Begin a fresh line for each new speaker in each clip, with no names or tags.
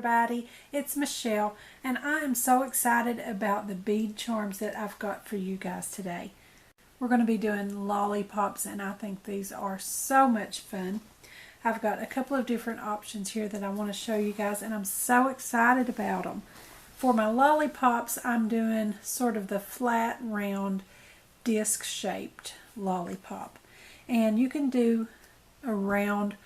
everybody, it's Michelle, and I am so excited about the bead charms that I've got for you guys today. We're going to be doing lollipops, and I think these are so much fun. I've got a couple of different options here that I want to show you guys, and I'm so excited about them. For my lollipops, I'm doing sort of the flat, round, disc-shaped lollipop. And you can do a round,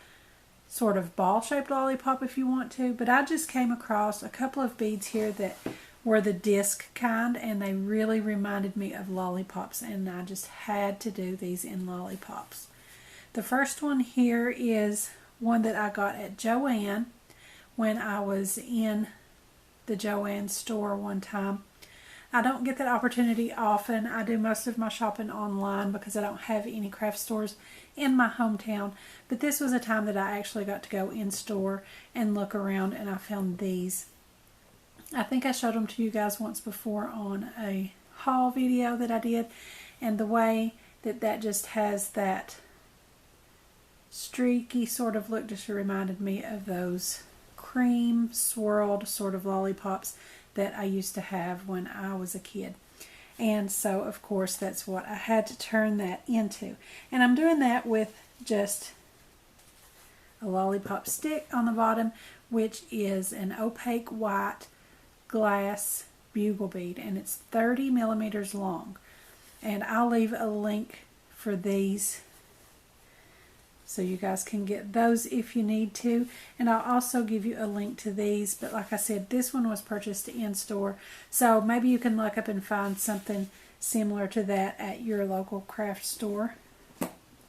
sort of ball-shaped lollipop if you want to, but I just came across a couple of beads here that were the disc kind, and they really reminded me of lollipops, and I just had to do these in lollipops. The first one here is one that I got at Joann when I was in the Joann store one time. I don't get that opportunity often. I do most of my shopping online because I don't have any craft stores in my hometown. But this was a time that I actually got to go in store and look around, and I found these. I think I showed them to you guys once before on a haul video that I did. And the way that just has that streaky sort of look just reminded me of those cream swirled sort of lollipops that I used to have when I was a kid. And so, of course, that's what I had to turn that into. And I'm doing that with just a lollipop stick on the bottom, which is an opaque white glass bugle bead, and it's 30 millimeters long. And I'll leave a link for these so you guys can get those if you need to. And I'll also give you a link to these. But like I said, this one was purchased in store. So maybe you can look up and find something similar to that at your local craft store.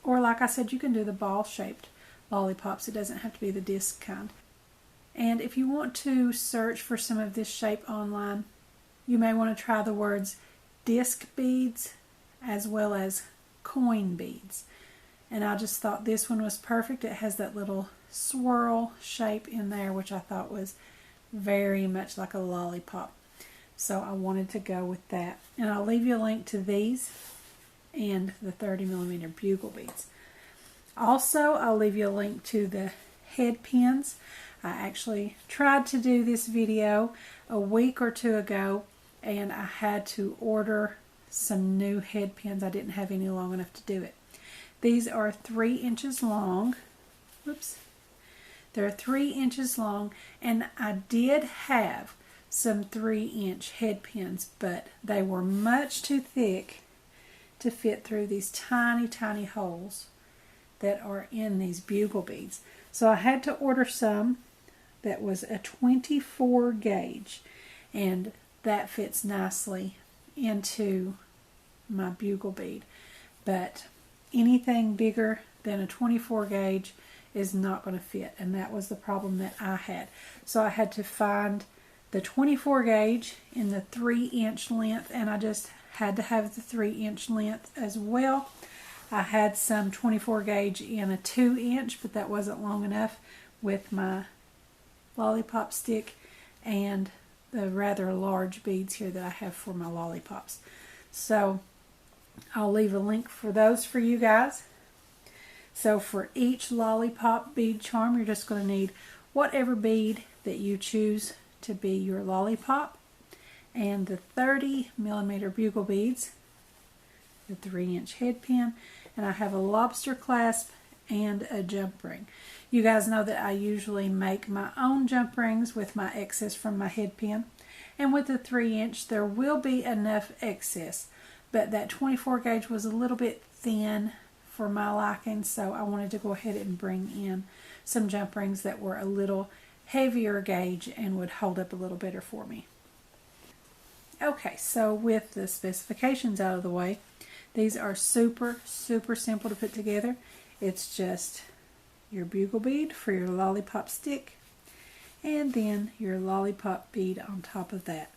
Or like I said, you can do the ball-shaped lollipops. It doesn't have to be the disc kind. And if you want to search for some of this shape online, you may want to try the words disc beads as well as coin beads. And I just thought this one was perfect. It has that little swirl shape in there, which I thought was very much like a lollipop. So I wanted to go with that. And I'll leave you a link to these and the 30 millimeter bugle beads. Also, I'll leave you a link to the head pins. I actually tried to do this video a week or two ago, and I had to order some new head pins. I didn't have any long enough to do it. These are 3 inches long. Whoops. They're 3 inches long, and I did have some 3-inch head pins, but they were much too thick to fit through these tiny, tiny holes that are in these bugle beads. So I had to order some that was a 24 gauge, and that fits nicely into my bugle bead. But anything bigger than a 24 gauge is not going to fit, and that was the problem that I had. So I had to find the 24 gauge in the 3-inch length, and I just had to have the 3-inch length as well. I had some 24 gauge in a 2-inch, but that wasn't long enough with my lollipop stick and the rather large beads here that I have for my lollipops. So I'll leave a link for those for you guys. So for each lollipop bead charm, you're just going to need whatever bead that you choose to be your lollipop, and the 30 millimeter bugle beads, the 3-inch head pin, and I have a lobster clasp and a jump ring. You guys know that I usually make my own jump rings with my excess from my head pin, and with the 3-inch there will be enough excess. But that 24 gauge was a little bit thin for my liking, so I wanted to go ahead and bring in some jump rings that were a little heavier gauge and would hold up a little better for me. Okay, so with the specifications out of the way, these are super, super simple to put together. It's just your bugle bead for your lollipop stick, and then your lollipop bead on top of that.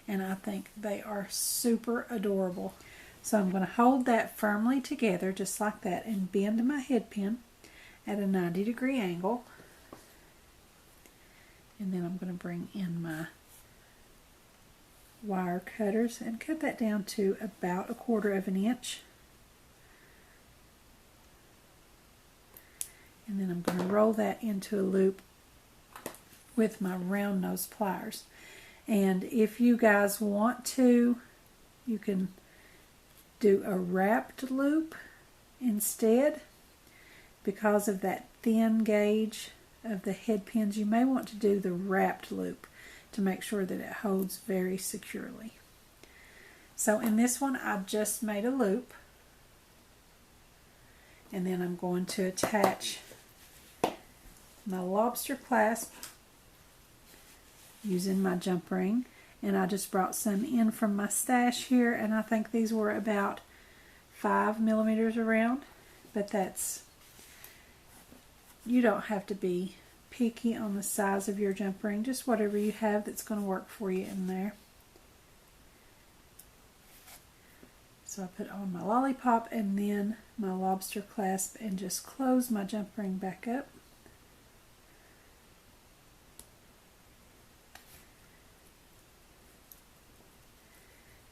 And I think they are super adorable. So I'm going to hold that firmly together just like that and bend my head pin at a 90-degree angle. And then I'm going to bring in my wire cutters and cut that down to about 1/4 inch. And then I'm going to roll that into a loop with my round nose pliers. And if you guys want to, you can do a wrapped loop instead. Because of that thin gauge of the head pins, you may want to do the wrapped loop to make sure that it holds very securely. So in this one, I've just made a loop, and then I'm going to attach my lobster clasp using my jump ring, and I just brought some in from my stash here, and I think these were about 5 millimeters around, but you don't have to be picky on the size of your jump ring, just whatever you have that's going to work for you in there. So I put on my lollipop and then my lobster clasp and just close my jump ring back up.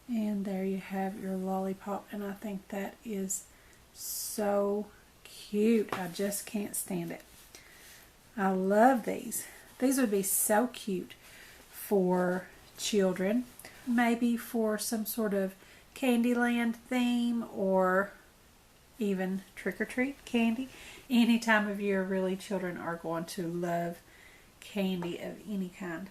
And there you have your lollipop, and I think that is so cute. I just can't stand it. I love these. These would be so cute for children, maybe for some sort of Candyland theme, or even trick-or-treat candy. Any time of year, really, children are going to love candy of any kind.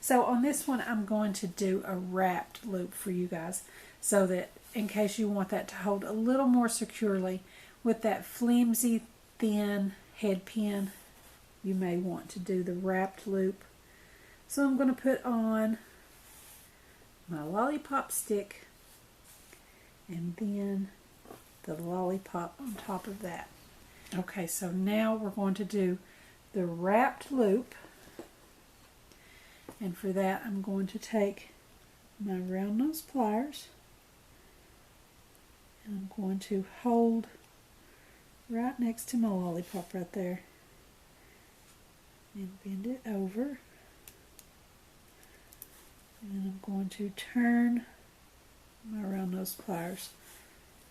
So on this one, I'm going to do a wrapped loop for you guys, so that in case you want that to hold a little more securely with that flimsy, thin head pin, you may want to do the wrapped loop. So I'm going to put on my lollipop stick and then the lollipop on top of that. Okay, so now we're going to do the wrapped loop. And for that, I'm going to take my round nose pliers and I'm going to hold right next to my lollipop right there and bend it over. And I'm going to turn my round nose pliers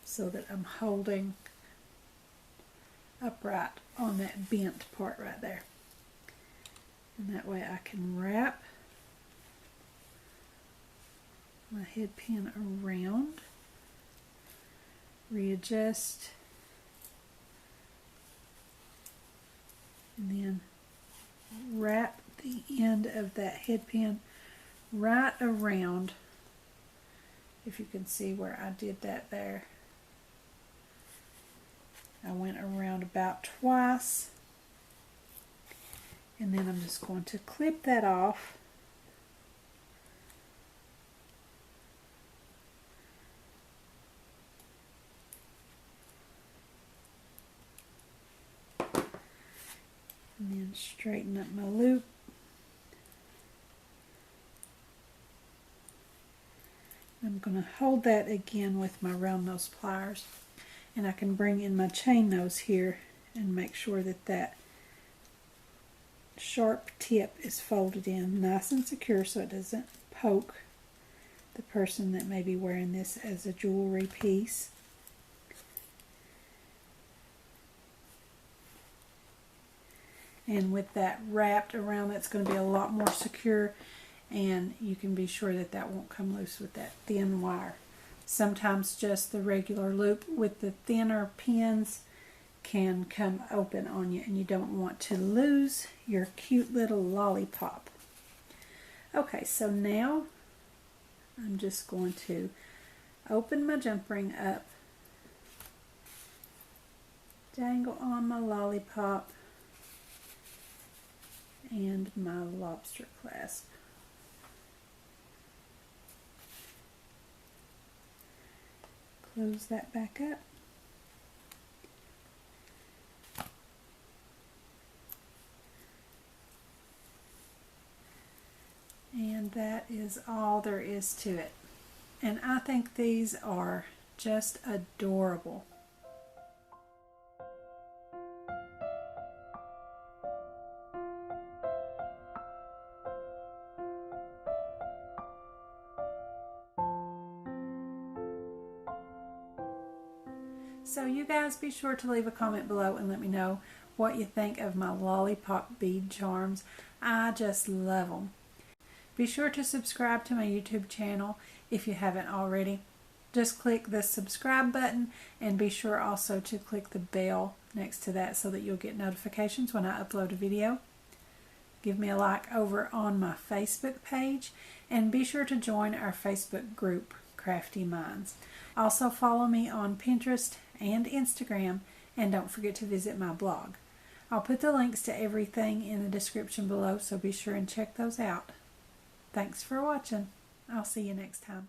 so that I'm holding upright on that bent part right there. And that way I can wrap my head pin around, readjust, and then wrap the end of that head pin right around. If you can see where I did that there, I went around about twice, and then I'm just going to clip that off. And then straighten up my loop. I'm going to hold that again with my round nose pliers, and I can bring in my chain nose here and make sure that that sharp tip is folded in nice and secure so it doesn't poke the person that may be wearing this as a jewelry piece. And with that wrapped around, that's going to be a lot more secure, and you can be sure that that won't come loose with that thin wire. Sometimes just the regular loop with the thinner pins can come open on you, and you don't want to lose your cute little lollipop. Okay, so now I'm just going to open my jump ring up, dangle on my lollipop and my lobster clasp. Close that back up. And that is all there is to it. And I think these are just adorable. So you guys be sure to leave a comment below and let me know what you think of my Lollipop bead charms. I just love them. Be sure to subscribe to my YouTube channel if you haven't already. Just click the subscribe button and be sure also to click the bell next to that so that you'll get notifications when I upload a video. Give me a like over on my Facebook page and be sure to join our Facebook group, Craftie Minds. Also follow me on Pinterest and Instagram, and don't forget to visit my blog. I'll put the links to everything in the description below, so be sure and check those out. Thanks for watching. I'll see you next time.